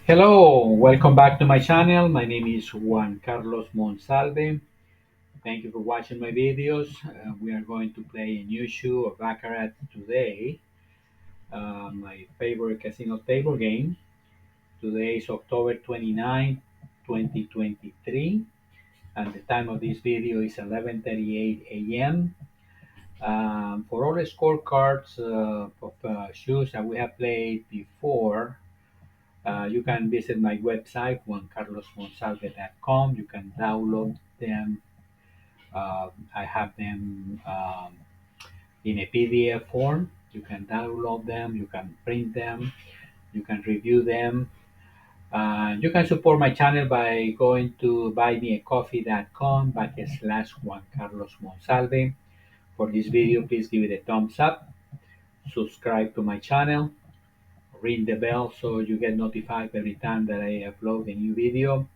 Hello, welcome back to my channel. My name is Juan Carlos Monsalve. Thank you for watching my videos. We are going to play a new shoe of Baccarat today, my favorite casino table game. Today is October 29, 2023, and the time of this video is 11:38 a.m. For all the scorecards of shoes that we have played before, you can visit my website, juancarlosmonsalve.com. You can download them. I have them in a PDF form. You can download them. You can print them. You can review them. You can support my channel by going to buymeacoffee.com /Juan Carlos Monsalve. For this video, please give it a thumbs up. Subscribe to my channel. Ring the bell so you get notified every time that I upload a new video.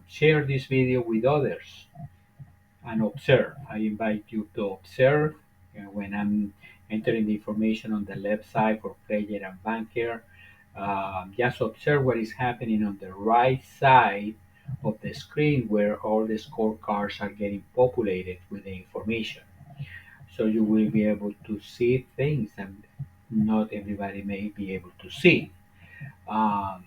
Share this video with others and observe. I invite you to observe when I'm entering the information on the left side for player and banker. Just observe what is happening on the right side of the screen where all the scorecards are getting populated with the information. So you will be able to see things that not everybody may be able to see. Um,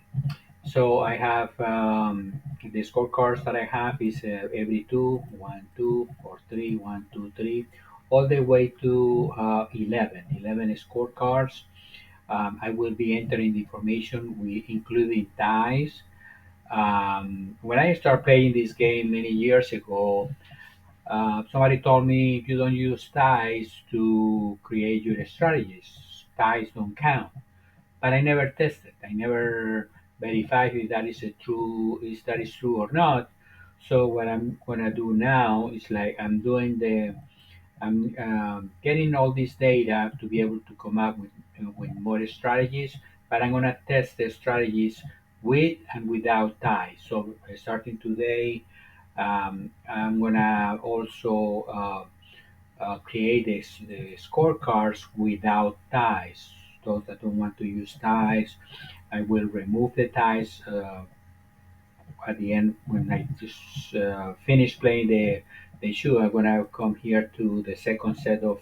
so I have the scorecards that I have is every two, 1, 2, or 3, 1, 2, 3, all the way to 11. 11 scorecards. I will be entering the information, including ties. When I started playing this game many years ago, somebody told me you don't use ties to create your strategies. Ties don't count, but I never tested. I never verified if that is true or not. So what I'm gonna do now is like I'm getting all this data to be able to come up with more strategies, but I'm gonna test the strategies with and without ties. So starting today, I'm gonna also create the scorecards without ties. Those that don't want to use ties, I will remove the ties at the end when I just finish playing the shoe. I'm gonna come here to the second set of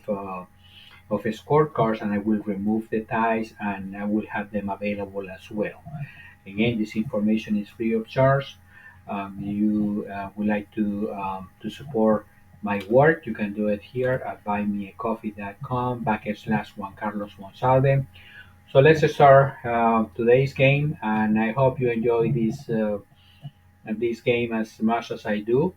scorecards and I will remove the ties and I will have them available as well. Again, this information is free of charge. You would like to support my work, you can do it here at buymeacoffee.com /Juan Carlos Monsalve. So let's start today's game, and I hope you enjoy this game as much as I do.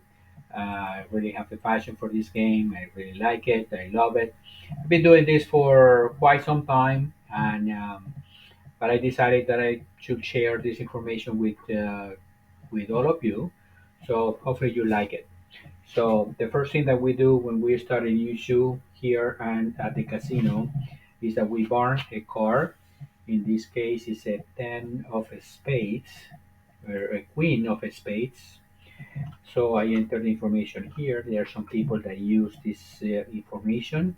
I really have a passion for this game. I really like it. I love it. I've been doing this for quite some time, and but I decided that I should share this information with all of you. So hopefully you like it. So the first thing that we do when we start a new shoe here and at the casino is that we burn a card. In this case, it's a 10 of spades or a queen of spades. So I enter the information here. There are some people that use this information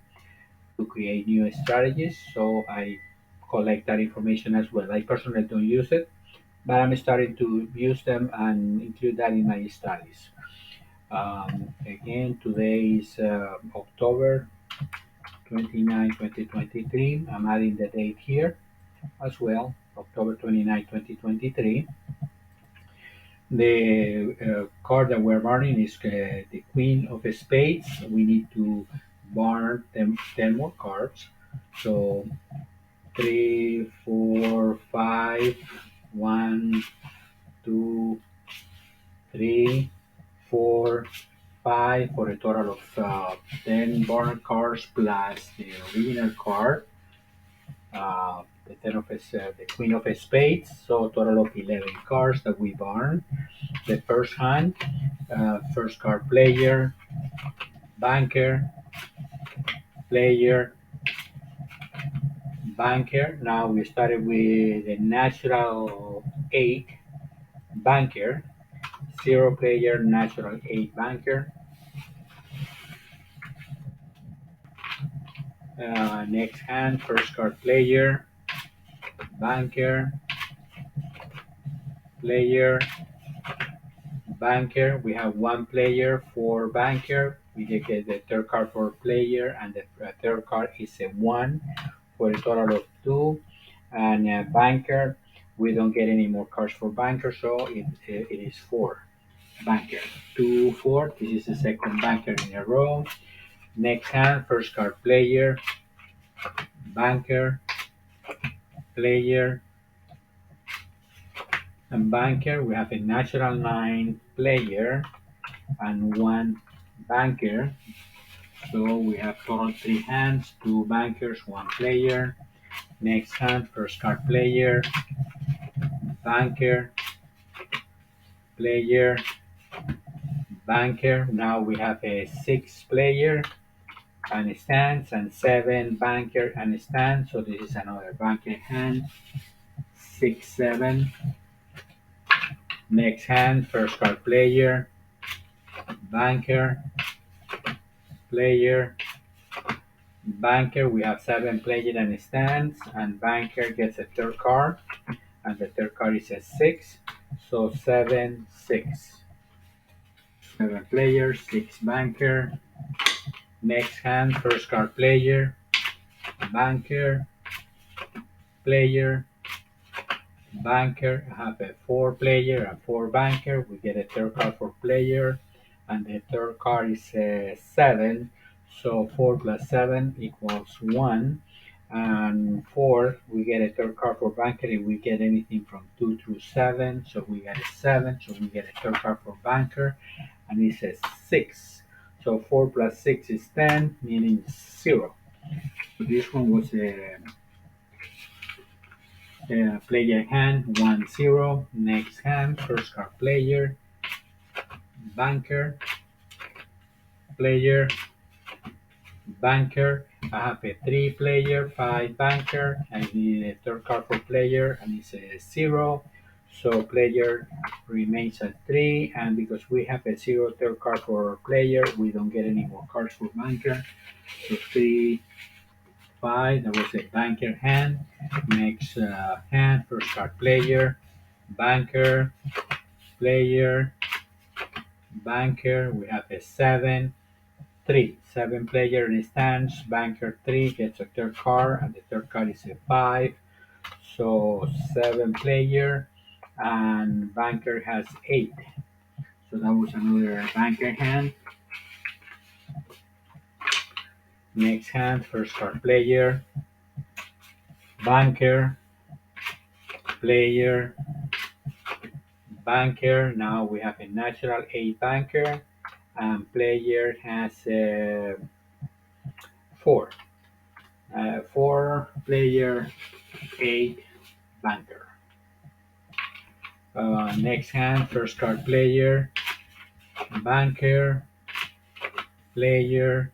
to create new strategies. So I collect that information as well. I personally don't use it, but I'm starting to use them and include that in my studies. Again, today is October 29, 2023. I'm adding the date here as well, October 29, 2023. The card that we're burning is the Queen of Spades. We need to burn 10 more cards. So 3, 4, 5, 1, 2, 3, 4, 5 for a total of 10 burn cards plus the original card, the Queen of Spades. So a total of 11 cards that we burn. The first hand, first card player, banker, player, banker. Now we started with the natural 8 banker, 0 player, natural 8 banker. Next hand, first card player, banker, player, banker. We have one player for banker. We get the third card for player, and the third card is a one for a total of two. And banker, we don't get any more cards for banker, so it is four. Banker, 2, 4. This is the second banker in a row. Next hand, first card player, banker, player, and banker. We have a natural 9 player and one banker. So we have total three hands, two bankers, one player. Next hand, first card player, banker, player, banker. Now we have a 6 player and stands and 7 banker and stands. So this is another banker hand. 6, 7. Next hand, first card player, banker, player, banker. We have 7 player and stands, and banker gets a third card, and the third card is a 6. So 7, 6. 7 player, 6 banker. Next hand, first card player, banker, player, banker. I have a 4 player and 4 banker. We get a third card for player, and the third card is a 7. So 4 plus 7 equals 1. And 4, we get a third card for banker if we get anything from 2 through 7. So we get a 7. So we get a third card for banker, and it says 6. So 4 plus 6 is 10, meaning 0. So this one was a player hand, 1, 0. Next hand, first card player, banker, player, banker. I have a 3 player, 5 banker. I need a third card for player, and it's a 0. So player remains at 3, and because we have a 0 third card for player, we don't get any more cards for banker. So 3, 5, that was a banker hand. Next hand, first card player, banker, player, banker. We have a 7, 3. 7 player in stands, banker 3 gets a third card, and the third card is a 5. So 7 player, and banker has 8. So that was another banker hand. Next hand, first card player, banker, player, banker. Now we have a natural 8 banker, and player has 4. 4 player, 8 banker. Next hand, first card player, banker, player,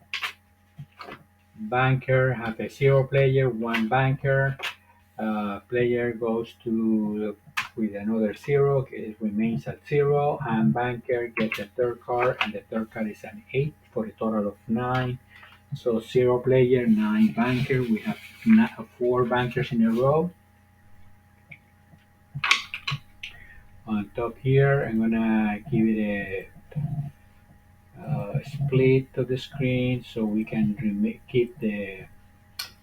banker. Have a 0 player, 1 banker. Player goes to with another 0, it remains at 0, and banker gets a third card, and the third card is an 8 for a total of 9. So 0 player, 9 banker. We have 4 bankers in a row. On top here, I'm gonna give it a split of the screen so we can keep the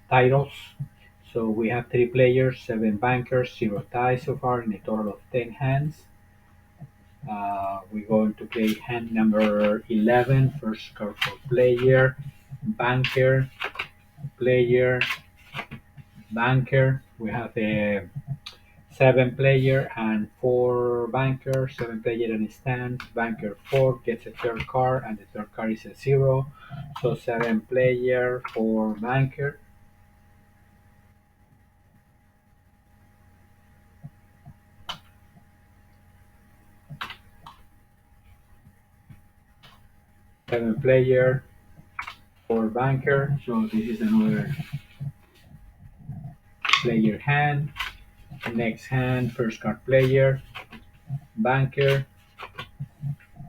titles. So we have 3 players, 7 bankers, 0 ties so far in a total of 10 hands. We're going to play hand number 11, first card for player, banker, player, banker. We have a 7 player and 4 bankers, 7 player and stand. Banker 4 gets a third card, and the third card is a 0. So 7 player, 4 banker. 7 player, 4 banker. So this is another player hand. Next hand, first card player, banker,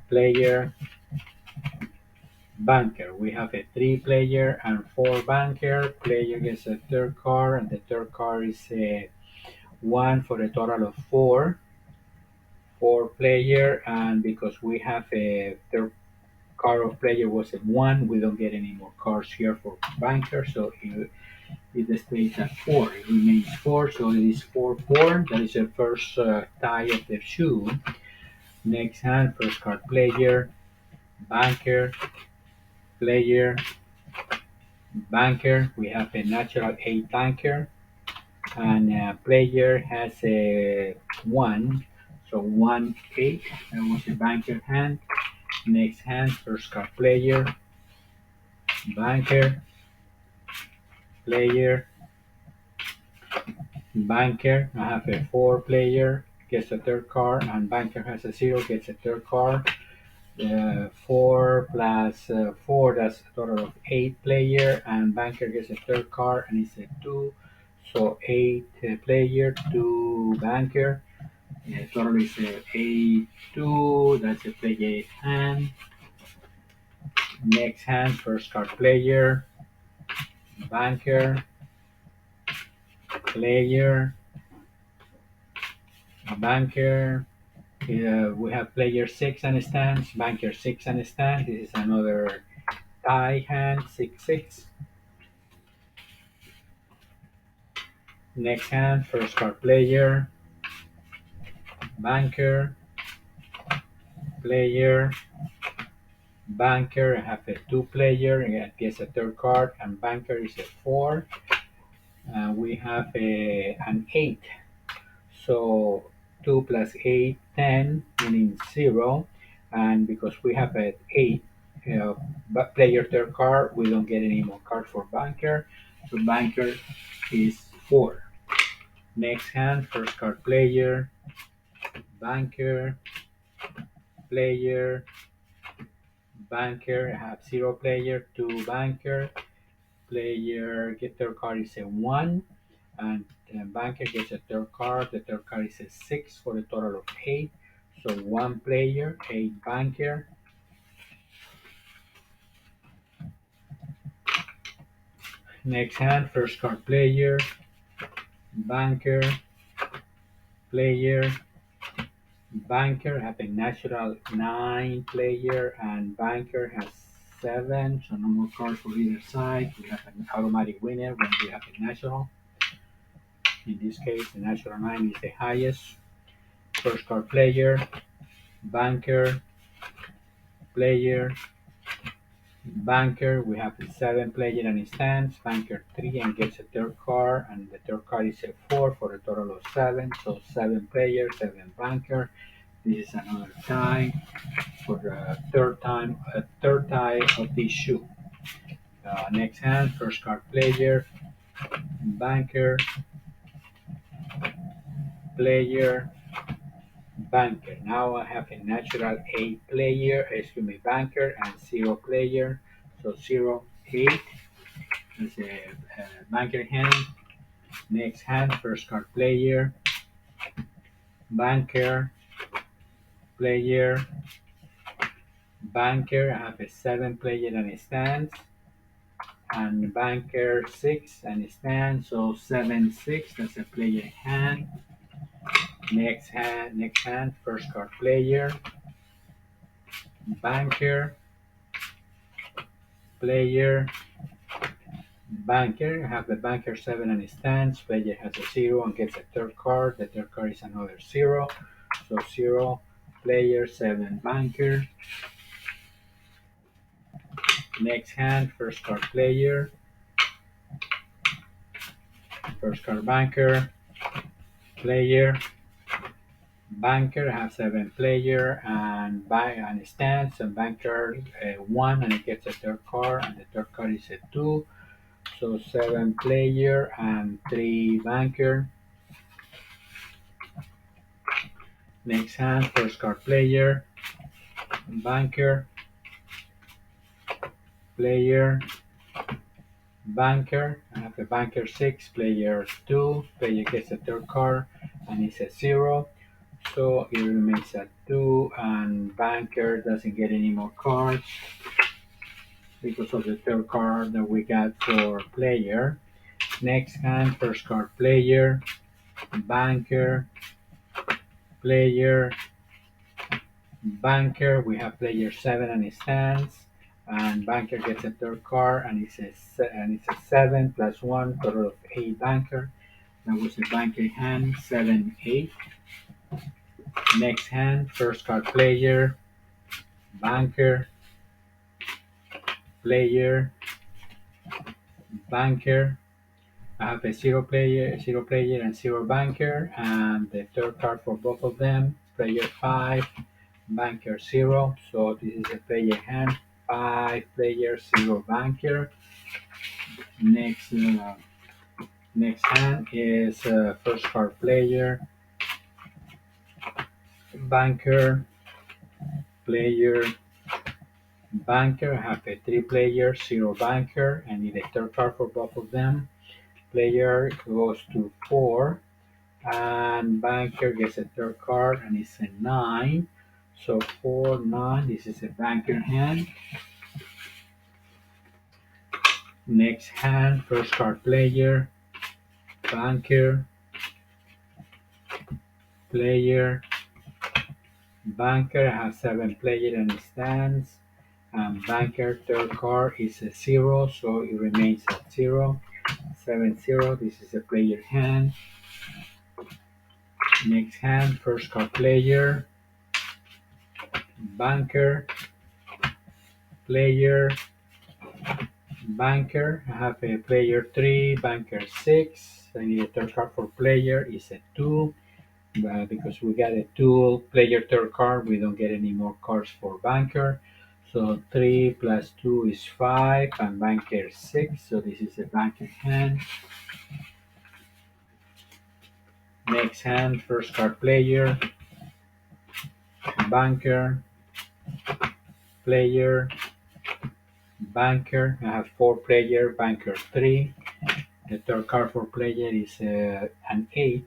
player, banker. We have a 3 player and 4 banker. Player gets a third card, and the third card is a 1 for a total of 4. four player, and because we have a third card of player was a one, we don't get any more cards here for banker, so it stays at four. It remains four, so it is 4-4. That is the first tie of the shoe. Next hand, first card player, banker, player, banker. We have a natural eight banker, and player has a one, so 1-8. That was a banker hand. Next hand, first card player, banker, player, banker. I have a four player, gets a third card, and banker has a zero, gets a third card. Four plus four, that's a total of eight player, and banker gets a third card, and it's a two. So eight player, two banker. Total is eight, two. That's a play eight hand. Next hand, first card player, banker, player, banker. We have player six and stands, banker six and stands. This is another tie hand, 6-6. Next hand, first card player, banker, player, banker. I have a two player, and it gets a third card, and banker is a four. We have an eight. So 2 plus 8, 10, meaning 0. And because we have an 8 but player third card, we don't get any more cards for banker. So banker is 4. Next hand, first card player, banker, player, banker. I have 0 player, 2 banker. Player get third card is a 1. And banker gets a third card. The third card is a 6 for a total of 8. So one player, 8 banker. Next hand, first card player, banker, player, banker. Have a natural 9 player, and banker has 7. So no more cards for either side. We have an automatic winner when we have a natural. In this case, the natural 9 is the highest. First card player, banker, player, banker. We have a 7 player and it stands. Banker 3 and gets a third card, and the third card is a 4 for a total of 7. So 7 player, 7 banker. This is another tie for the third tie of this shoe. Next hand, first card player, banker, player, banker. Now I have a natural 8 player, excuse me, banker, and 0 player. So 0, 8 is a banker hand. Next hand, first card player, banker, player, banker. I have a 7 player and it stands. And banker 6 and it stands. So 7-6, that's a player hand. Next hand, first card player, banker, player, banker. I have the banker 7 and it stands. Player has a 0 and gets a third card. The third card is another 0. So 0, player, 7, banker. Next hand, first card player, first card banker, player, banker. I have 7 player and stands, and banker 1 and it gets a third card, and the third card is a 2. So 7 player and 3 banker. Next hand, first card player, banker, player, banker. I have a banker 6, player 2. Player gets a third card and it's a 0. So it remains at 2, and banker doesn't get any more cards because of the third card that we got for player. Next hand, first card player, banker, player, Banker, we have player 7 and it stands. And banker gets a third card and it's a 7 plus 1, total of 8 banker. That was a banker hand, 7, 8. Next hand, first card player, banker, player, banker. I have zero player, and zero banker, and the third card for both of them, player 5, banker 0. So this is a player hand, 5 player, 0 banker. Next, next hand is first card player, banker, player, banker. I have a 3 player, 0 banker, and need a third card for both of them. Player goes to 4, and banker gets a third card, and it's a 9. So 4, 9, this is a banker hand. Next hand, first card player, banker, player, banker. I have 7 player and it stands. Banker third card is a 0, so it remains at 0. 7, 0, this is a player hand. Next hand, first card player, banker, player, banker. I have a player 3, banker 6. I need a third card for player is a 2. Because we got a 2 player third card, we don't get any more cards for banker. So 3 plus 2 is 5, and banker 6. So this is a banker hand. Next hand, first card player, banker, player, banker. I have 4 player, banker 3. The third card for player is an 8.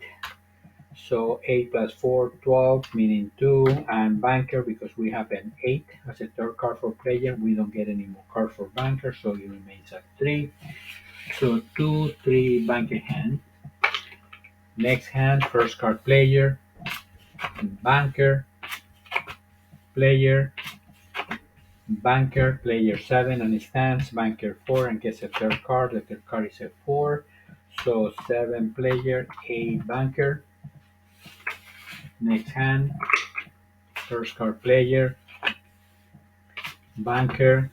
So 8 plus 4, 12, meaning 2. And banker, because we have an 8 as a third card for player, we don't get any more cards for banker, so it remains at 3. So 2, 3, banker hand. Next hand, first card player, banker, player, banker, player 7 and it stands, banker 4 and gets a third card. The third card is a 4. So 7 player, 8 banker. Next hand, first card player, banker,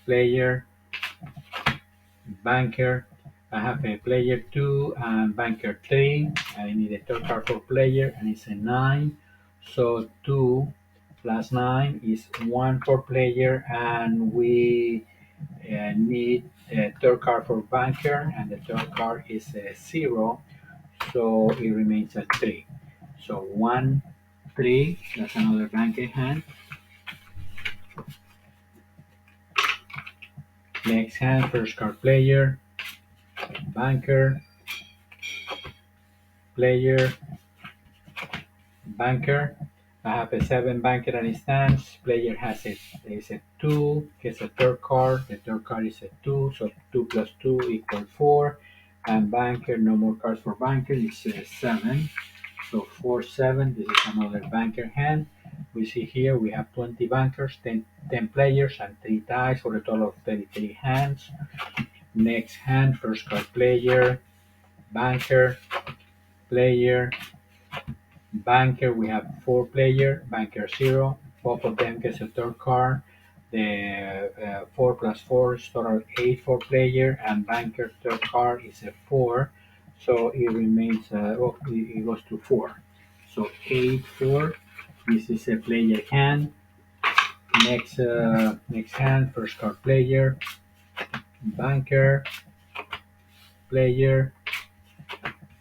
player, banker. I have a player 2 and banker 3. I need a third card for player and it's a 9. So 2 plus 9 is 1 for player, and we need a third card for banker, and the third card is a 0. So it remains at 3. So 1, 3, that's another banker hand. Next hand, first card player, banker, player, banker. I have a 7 banker and it stands. Player has it. There is a 2, gets a third card. The third card is a 2, so 2 plus 2 equals 4. And banker, no more cards for banker, it's a 7. So 4, 7, this is another banker hand. We see here we have 20 bankers, 10 players, and 3 dice for a total of 33 hands. Next hand, first card player, banker, player, banker. We have 4 player, banker 0. Both of them gets a third card. The 4 plus 4 is total 8 for player, and banker third card is a 4. So it remains, it goes to 4. So 8, 4. This is a player hand. Next hand, first card player, banker, player,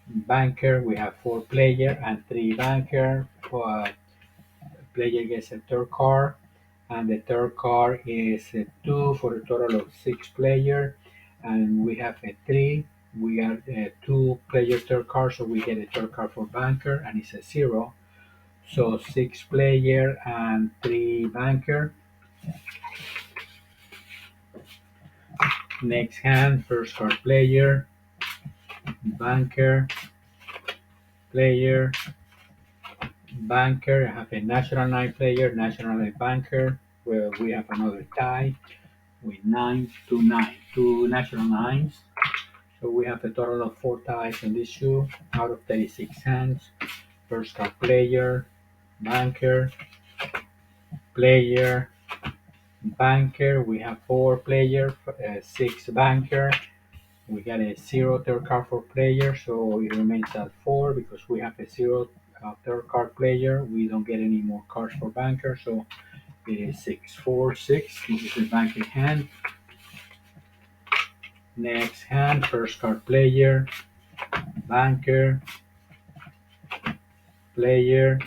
banker. We have 4 player and 3 banker. Player gets a third card, and the third card is a 2 for a total of 6 player, and we have a 3. We got a 2 player third card, so we get a third card for banker, and it's a 0. So 6 player and 3 banker. Next hand, first card player, banker, player, banker. I have a national nine player, national nine banker, where we have another tie with nine to nine, two national nines. So we have a total of four ties in this shoe out of 36 hands. First card player, banker, player, banker. We have four player, six banker. We got a zero third card for player, so it remains at four because we have a zero third card player. We don't get any more cards for banker, so it is six, four, six. This is the banker hand. Next hand, first card player, banker, player,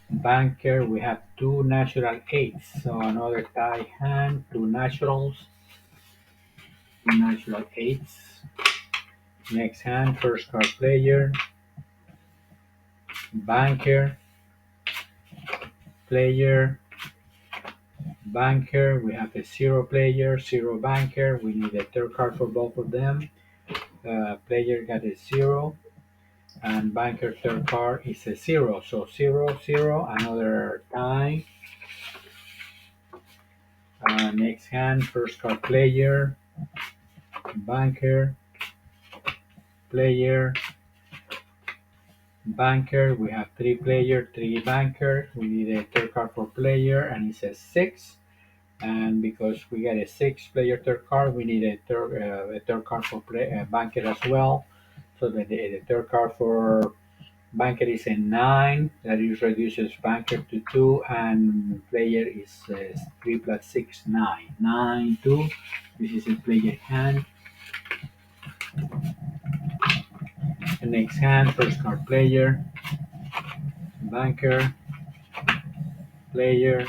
banker. We have two natural eights, so another tie hand, two naturals, two natural eights. Next hand, first card player, banker, player, banker. We have a zero player, zero banker. We need a third card for both of them. Player got a zero, and banker third card is a zero. So zero, zero, another tie. Next hand, first card player, banker, player, banker. We have three player, three banker. We need a third card for player, and it says six. And because we got a six player third card, we need a third card for banker as well. So the third card for banker is a nine. That is reduces banker to two, and player is three plus six, nine. Nine, two. This is a player hand. The next hand, first card player, banker, player,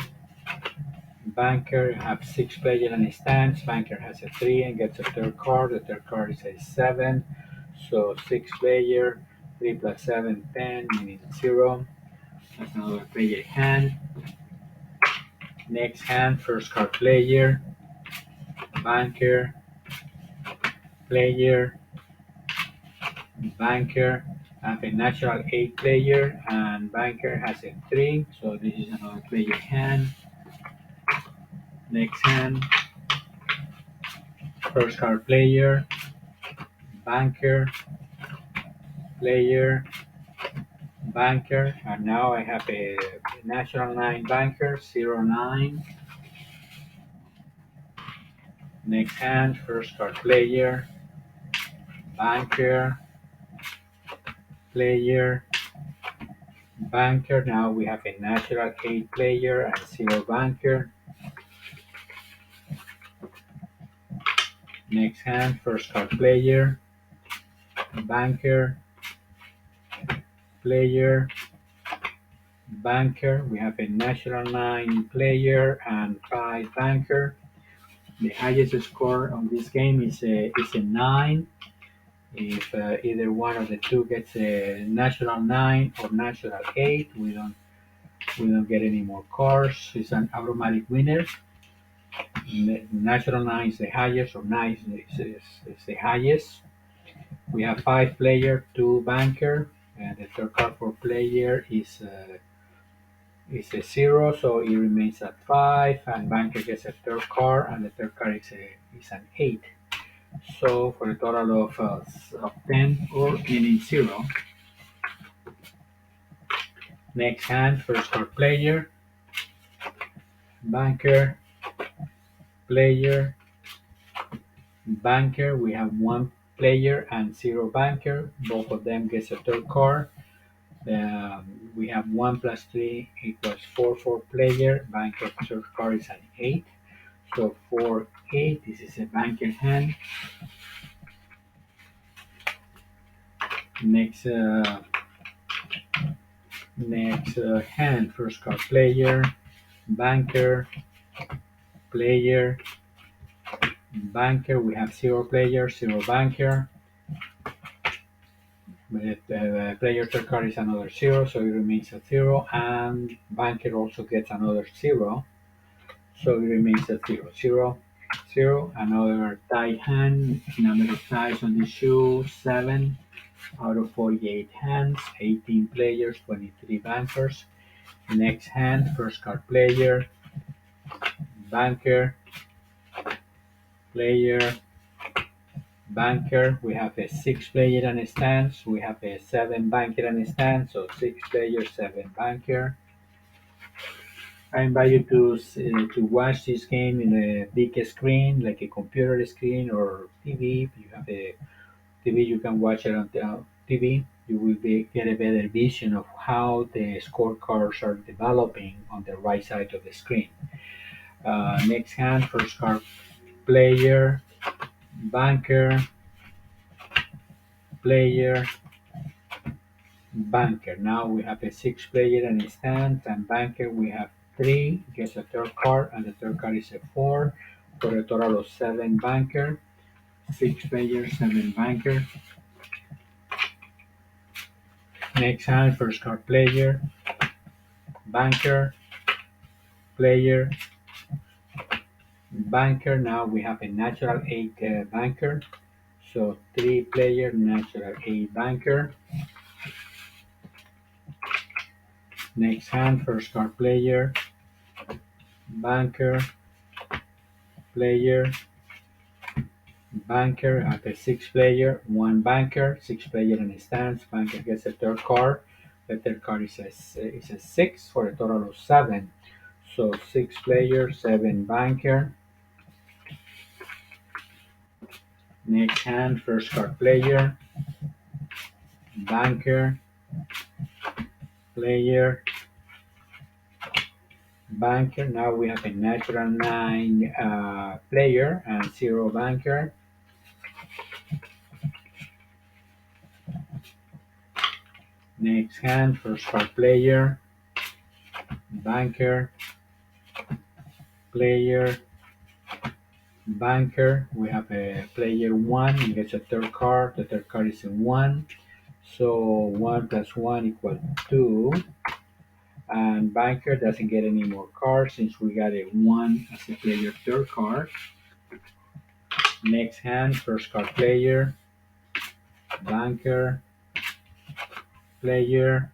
banker. Have six players in his stance. Banker has a three and gets a third card. The third card is a seven. So six player, three plus seven, 10, meaning zero. That's another player hand. Next hand, first card player, banker, player, banker. I have a natural eight player and banker has a three. So this is another player hand. Next hand, first card player, banker, player, banker, and now I have a national nine banker, 09. Next hand, first card player, banker, player, banker. Now we have a natural eight player and zero banker. Next hand, first card player, banker, player, banker. We have a national nine player and five banker. The highest score on this game is a nine. If either one of the two gets a natural nine or natural eight, we don't get any more cards. It's an automatic winner. Natural nine is the highest, or nine is the highest. We have five player, two banker, and the third card for player is a zero, so it remains at five. And banker gets a third card, and the third card is an eight. So for a total of 10 or meaning zero. Next hand, first card player, banker, player, banker. We have one player and zero banker. Both of them gets a third card. We have one plus three equals four for player. Banker third card is an eight. So for eight, this is a banker hand. Next, hand, first card player, banker, player, banker. We have zero player, zero banker. But the player third card is another zero, so it remains at zero, and banker also gets another zero, so it remains at zero, zero, zero. Another tie hand. Number of ties on the shoe, seven. Out of 48 hands, 18 players, 23 bankers. Next hand, first card player, banker, player, banker. We have a six player and a stance. We have a seven banker and a stance. So six players, seven banker. I invite you to watch this game in a big screen, like a computer screen or TV. If you have a TV, you can watch it on the TV. You will get a better vision of how the scorecards are developing on the right side of the screen. Next hand, first card player, banker, player, banker. Now we have a six player and a stand, and banker we have three, gets a third card, and the third card is a four, for a total of seven banker, six players, seven banker. Next hand, first card player, banker, player, banker. Now we have a natural eight banker, so three player, natural eight banker. Next hand, first card player, banker, player, banker. Have a six player, one banker, six player in a stance. Banker gets a third card. The third card is a six for a total of seven. So six player, seven banker. Next hand, first card player, banker, player, banker. Now we have a natural nine player and zero banker. Next hand, first card player, banker, player, banker. We have a player one. He gets a third card. The third card is a one. So one plus one equals two. And banker doesn't get any more cards since we got a one as a player third card. Next hand, first card player, banker, player,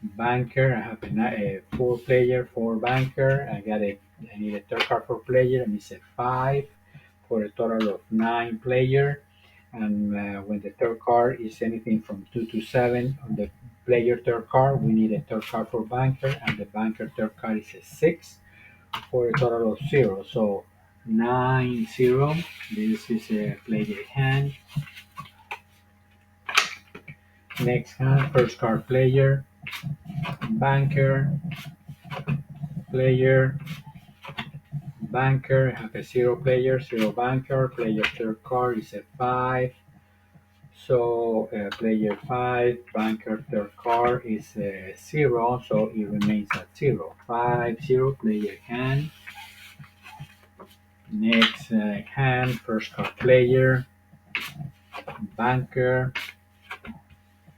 banker. I have a four player, four banker. I need a third card for player, and it's a five for a total of nine player. And when the third card is anything from two to seven on the player third card, we need a third card for banker, and the banker third card is a six for a total of zero. So 9-0. This is a player hand. Next hand, first card player, banker, player, banker. Have a zero player, zero banker. Player third card is a five. So player five, banker third card is a zero, so it remains at zero. 5-0 player hand. Next hand, first card player, banker,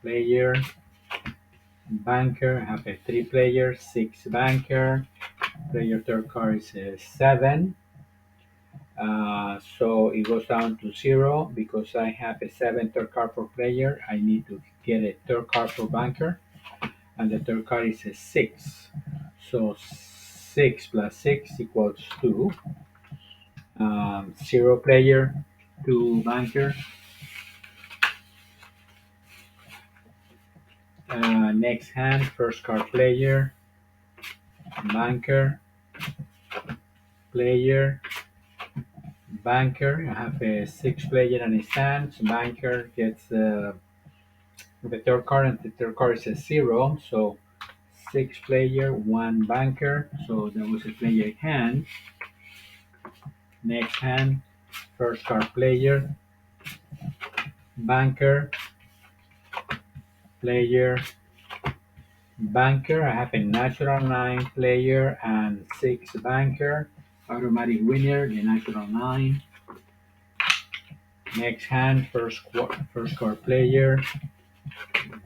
player, banker. Have a three player, six banker. Player third card is a seven. So it goes down to zero because I have a seven third card for player. I need to get a third card for banker, and the third card is a six. So six plus six equals two. Zero player, two banker. Next hand, first card player, banker, player, banker. I have a six player and a stance. Banker gets the third card, and the third card is a zero. So six player, one banker. So that was a player hand. Next hand, first card player, banker, player, banker. I have a natural nine player and six banker. Automatic winner, the natural nine. Next hand, first card player,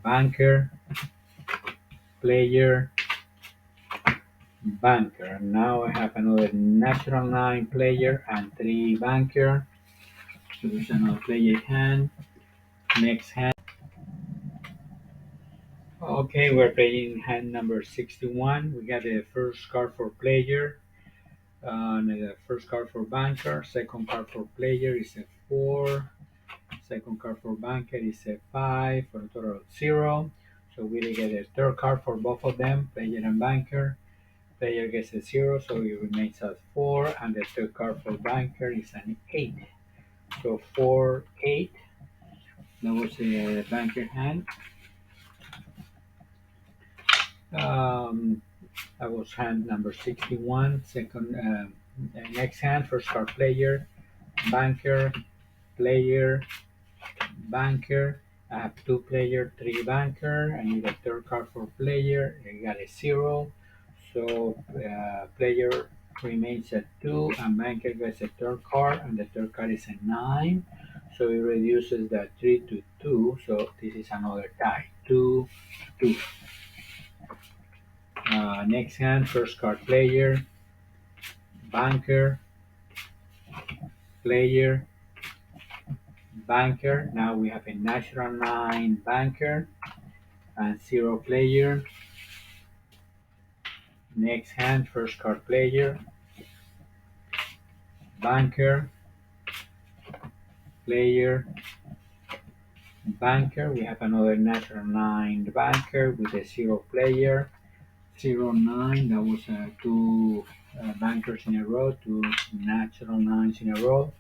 banker, player, banker. Now I have another natural nine player and three banker. So there's another player hand. Next hand. Okay, we're playing hand number 61. We got the first card for player, and the first card for banker. Second card for player is a 4. Second card for banker is a 5 for a total of 0. So we get a third card for both of them, player and banker. Player gets a 0, so it remains at 4. And the third card for banker is an 8. So 4, 8. That was a banker hand. Um, that was hand number 61. Next hand, first card player, banker, player, banker. I have two player, three banker. I need a third card for player. I got a 0. So player remains at 2, and banker gets a third card, and the third card is a 9. So it reduces the 3 to 2. So this is another tie. 2, 2. Next hand, first card player, banker, player, banker. Now we have a natural 9 banker and 0 player. Next hand, first card player, banker, player, banker. We have another natural 9 banker with a 0 player. 0, 9. That was two bankers in a row, two natural 9s in a row.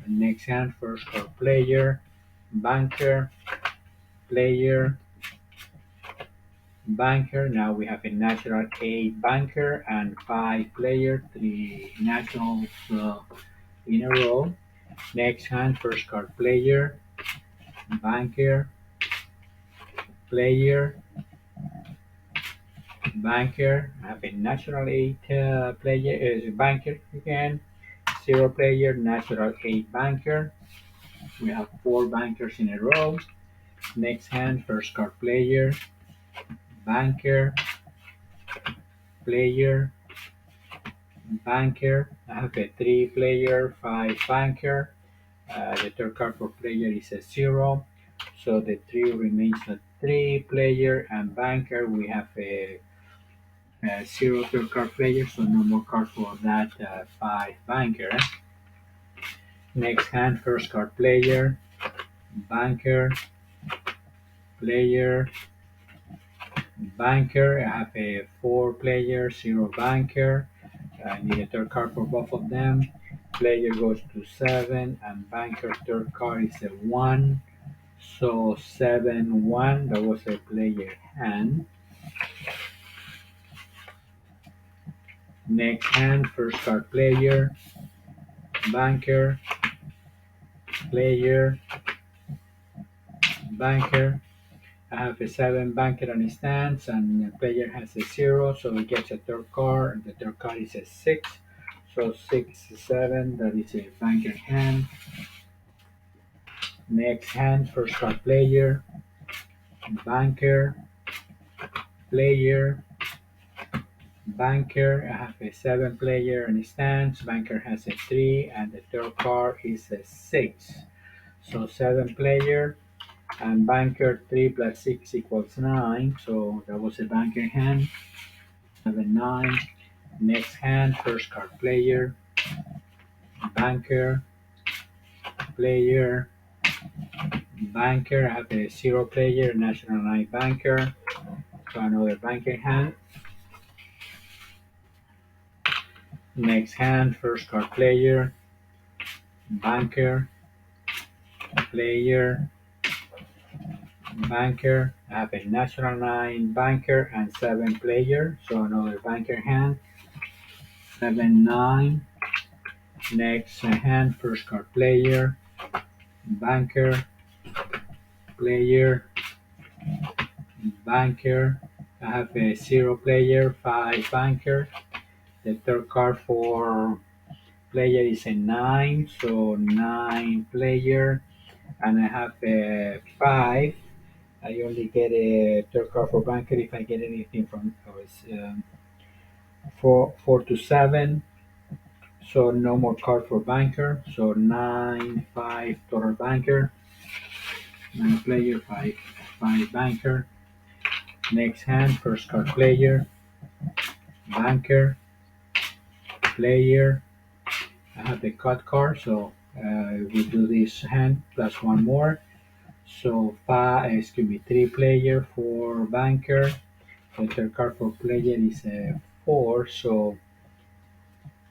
Next hand, first card player, banker, player, banker. Now we have a natural 8 banker and 5 player, 3 nationals in a row. Next hand, first card player, banker, player, banker. I have a natural 8 player, banker again, 0 player, natural 8 banker. We have 4 bankers in a row. Next hand, first card player, banker, player, banker. I have a 3 player, 5 banker. The third card for player is a 0. So the 3 remains a 3 player and banker. We have a 0 third card player, so no more card for that 5 banker. Next hand, first card player, banker, player, banker. I have a 4 player, 0 banker. I need a third card for both of them. Player goes to 7 and banker third card is a 1. So 7, 1. That was a player hand. Next hand, first card player, banker, player, banker. I have a 7 banker on his stance, and the player has a 0, so he gets a third card. The third card is a 6. So 6, 7, that is a banker hand. Next hand, first card player, banker, player, banker. I have a 7 player on his stance. Banker has a 3, and the third card is a 6. So 7 player, and banker 3 plus 6 equals 9. So that was a banker hand. 7, 9. Next hand, first card player, banker, player, banker. I have a 0 player, national 9 banker. So another banker hand. Next hand, first card player, banker, player, banker. I have a national 9 banker and 7 player. So another banker hand. 7, 9. Next hand, first card player, banker, player, banker. I have a 0 player, 5 banker. The third card for player is a 9, so 9 player. And I have a 5. I only get a third card for banker if I get anything from 4 to 7. So no more card for banker. So 9, 5 total banker. Nine player, five banker. Next hand, first card player, banker, player. I have the cut card, so we do this hand plus one more. So excuse me, three player for banker. The third card for player is a four, so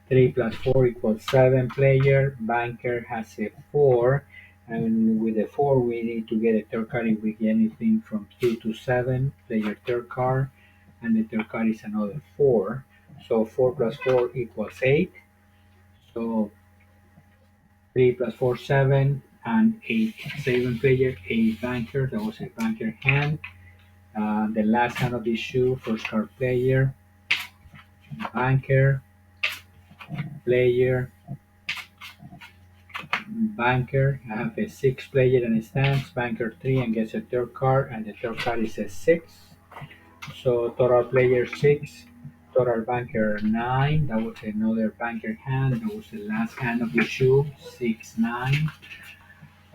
3 plus 4 equals 7 player. Banker has a 4. And with the 4, we need to get a third card if we get anything from 2 to 7. Player third card. And the third card is another 4. So 4 plus 4 equals 8. So 3 plus 4, 7. And 8. 7 player, 8 banker. That was a banker hand. The last hand of the shoe, first card player, banker, player, banker. I have a six player and a stance, banker three and gets a third card, and the third card is a six. So total player six, total banker nine. That was another banker hand. That was the last hand of the shoe, 6, 9.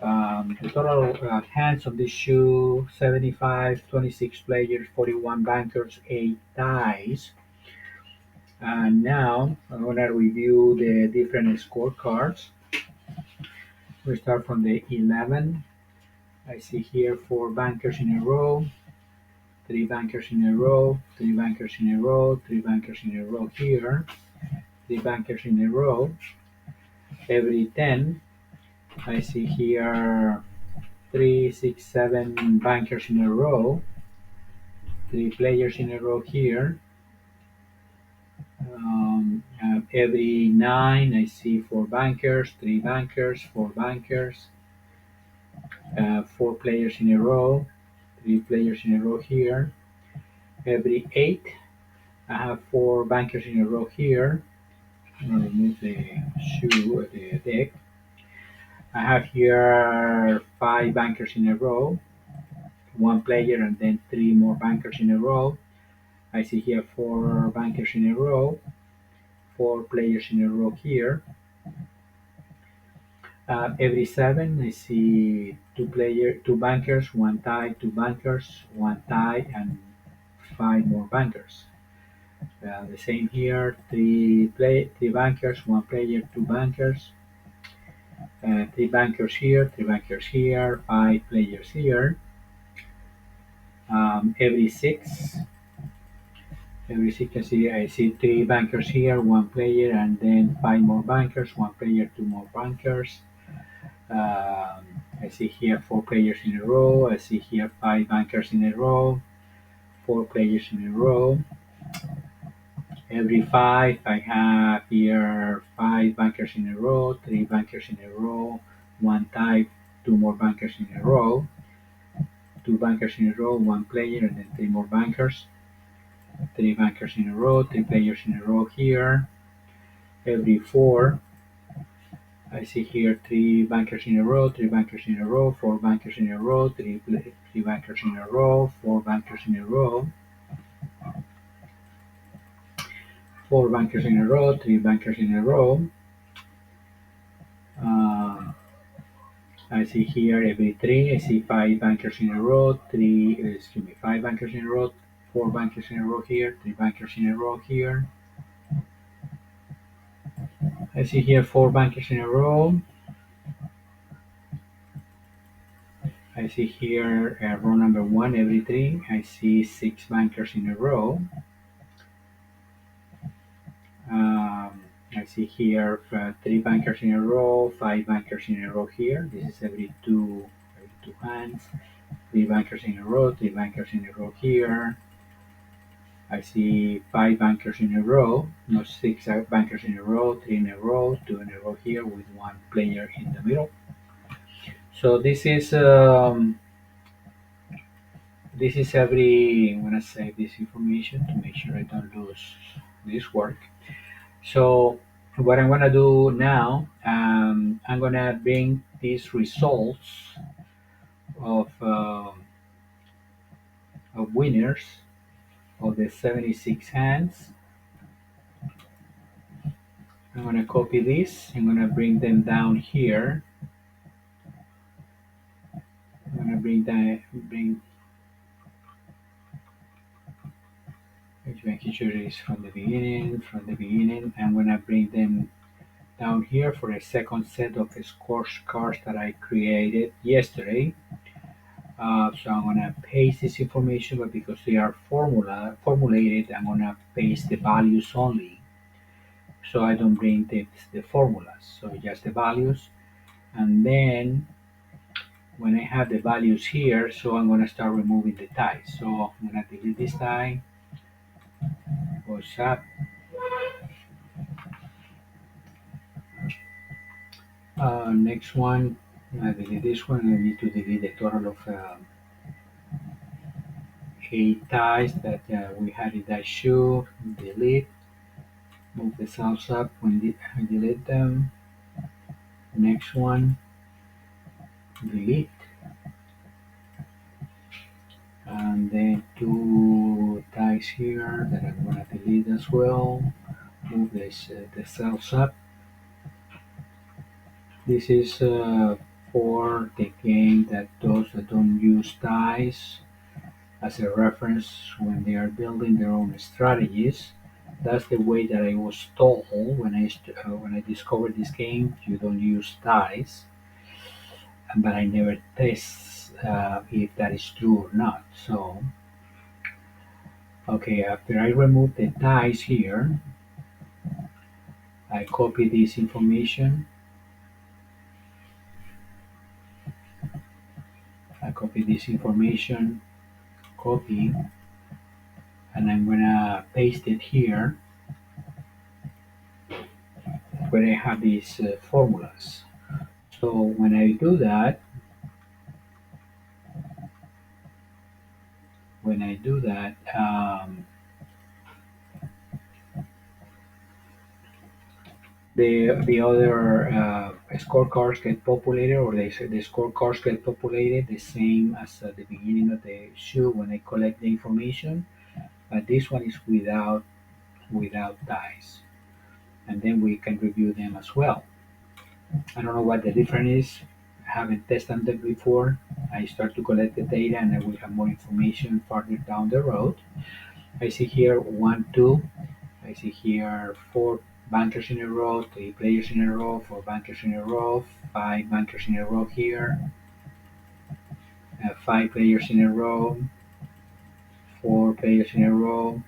The total hands of the shoe 75, 26 players, 41 bankers, 8 dice. And now I'm gonna review the different scorecards. We start from the 11. I see here four bankers in a row, three bankers in a row, three bankers in a row, three bankers in a row here, three bankers in a row. Every 10, I see here 3, 6, 7 bankers in a row, three players in a row here. Every 9, I see four bankers, three bankers, four bankers, four players in a row, three players in a row here. Every 8, I have four bankers in a row here. I'm gonna remove the shoe, the deck. I have here five bankers in a row, one player, and then three more bankers in a row. I see here four bankers in a row, four players in a row here. Every 7, I see two bankers, one tie, two bankers, one tie, and five more bankers. The same here, three bankers, one player, two bankers, three bankers here, three bankers here, five players here. Every 6, I see three bankers here, one player, and then five more bankers, one player, two more bankers. I see here four players in a row. I see here five bankers in a row, four players in a row. Every 5, I have here five bankers in a row, three bankers in a row, one tie, two more bankers in a row, two bankers in a row, one player, and then three more bankers, three bankers in a row, three players in a row here. Every 4, I see here three bankers in a row, three bankers in a row, four bankers in a row, three bankers in a row, four bankers in a row, four bankers in a row, three bankers in a row. Uh, I see here every 3, I see five bankers in a row, five bankers in a row, four bankers in a row here, three bankers in a row here. I see here four bankers in a row. I see here row number 1 every 3. I see six bankers in a row. I see here three bankers in a row, five bankers in a row here. This is every two hands. Three bankers in a row, three bankers in a row here. I see five bankers in a row, no six bankers in a row, three in a row, two in a row here with one player in the middle. So this is every. I'm gonna save this information to make sure I don't lose this work. So what I'm gonna do now, I'm gonna bring these results of winners of the 76 hands. I'm gonna copy this. I'm gonna bring them down here. I'm gonna bring, just making sure it's from the beginning. From the beginning, I'm gonna bring them down here for a second set of scorecards that I created yesterday. So I'm gonna paste this information, but because they are formulated, I'm gonna paste the values only. So I don't bring the formulas. So just the values, and then when I have the values here, so I'm gonna start removing the ties. So I'm gonna delete this tie, goes up. Next one, I delete this one. I need to delete the total of 8 ties that we had in that shoe. Delete, move the cells up when I delete them. Next one, delete, and then 2 ties here that I'm gonna delete as well. Move the cells up. This is for the game that those that don't use ties as a reference when they are building their own strategies. That's the way that I was told when I discovered this game. You don't use ties, but I never test if that is true or not. So, okay, after I remove the ties here, I copy this information. I copy this information, copy, and I'm gonna paste it here where I have these formulas. So when I do that, the other scorecards get populated, or the scorecards get populated the same as at the beginning of the shoe when I collect the information. But this one is without ties, and then we can review them as well. I don't know what the difference is. I haven't tested them before. I start to collect the data, and I will have more information farther down the road. I see here one, two. I see here four bankers in a row, three players in a row, four bankers in a row, five bankers in a row here, five players in a row, four players in a row,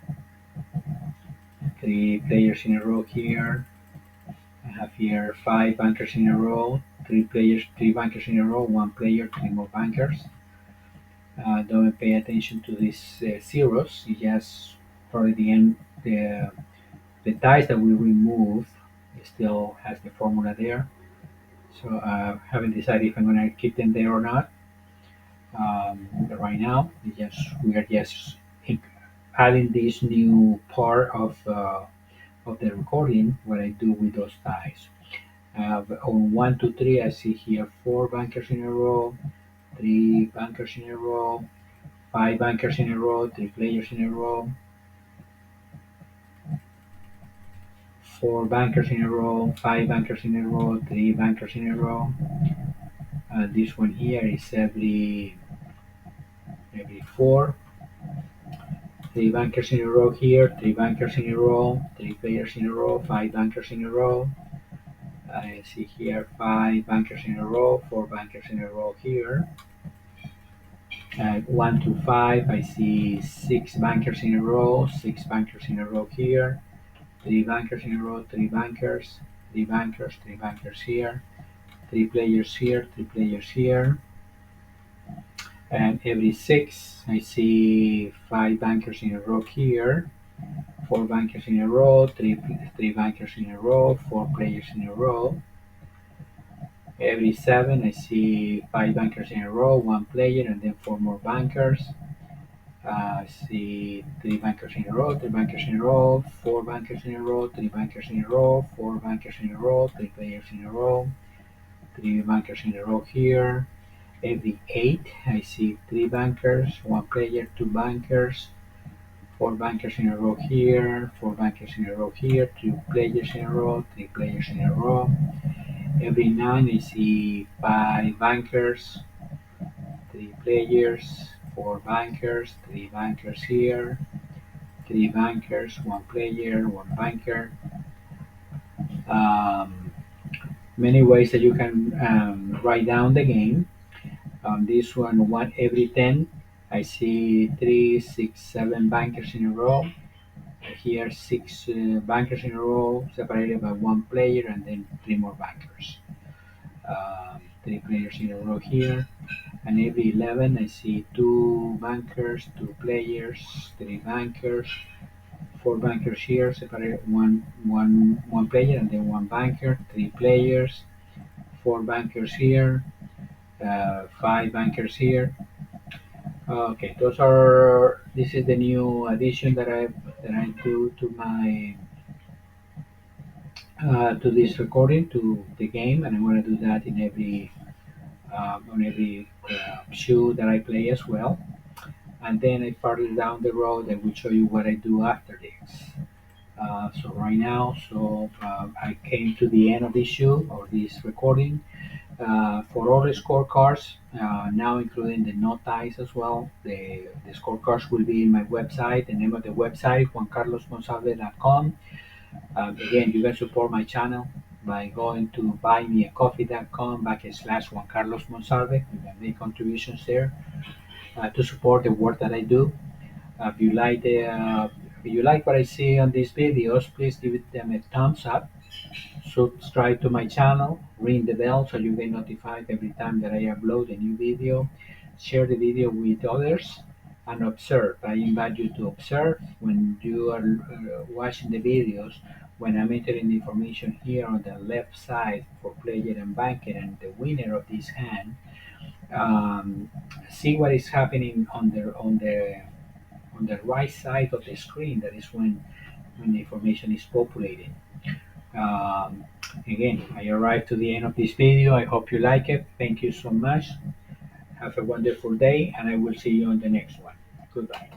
three players in a row here. I have here five bankers in a row, three bankers in a row, one player, three more bankers. Don't pay attention to these zeros. It's just for the end, the ties that we remove still has the formula there. So I haven't decided if I'm gonna keep them there or not. But right now, we are just adding this new part of the recording. What I do with those ties. On 1, 2, 3, I see here four bankers in a row, three bankers in a row, five bankers in a row, three players in a row, four bankers in a row, five bankers in a row, three bankers in a row. This one here is every four. Three bankers in a row here, three bankers in a row, three players in a row, five bankers in a row. I see here five bankers in a row, four bankers in a row here. 1 to 5, I see six bankers in a row, six bankers in a row here, three bankers in a row, three bankers, three bankers here, three players here, three players here. And every 6, I see five bankers in a row here, four bankers in a row, three bankers in a row, four players in a row. Every 7, I see five bankers in a row, one player, and then four more bankers. I see three bankers in a row, three bankers in a row, four bankers in a row, three bankers in a row, four bankers in a row, three players in a row, three bankers in a row here. Every 8, I see three bankers, one player, two bankers, four bankers in a row here, four bankers in a row here, two players in a row, three players in a row. Every 9, I see five bankers, three players, four bankers, three bankers here, three bankers, one player, one banker. Um, Many ways that you can write down the game. On this one every 10. I see three, six, seven bankers in a row. Here, six bankers in a row, separated by one player, and then three more bankers. Three players in a row here. And every 11, I see two bankers, two players, three bankers, four bankers here, separated one player, and then one banker, three players, four bankers here, five bankers here. Okay, those are. This is the new addition that I do to my to this recording to the game, and I'm going to do that in every on every shoe that I play as well. And then further down the road, I will show you what I do after this. So right now, I came to the end of this show or this recording. For all the scorecards, now including the no ties as well, the scorecards will be in my website. The name of the website, juancarlosmonsalve.com. Again, you can support my channel by going to buymeacoffee.com /Juan Carlos Monsalve. You can make contributions there to support the work that I do. If you like what I see on these videos, please give them a thumbs up. Subscribe to my channel, ring the bell so you get notified every time that I upload a new video. Share the video with others and observe. I invite you to observe when you are watching the videos. When I'm entering the information here on the left side for player and banker and the winner of this hand, um, see what is happening on the right side of the screen. That is when the information is populated. Um, Again, I arrived to the end of this video. I hope you like it. Thank you so much. Have a wonderful day, and I will see you on the next one. Goodbye.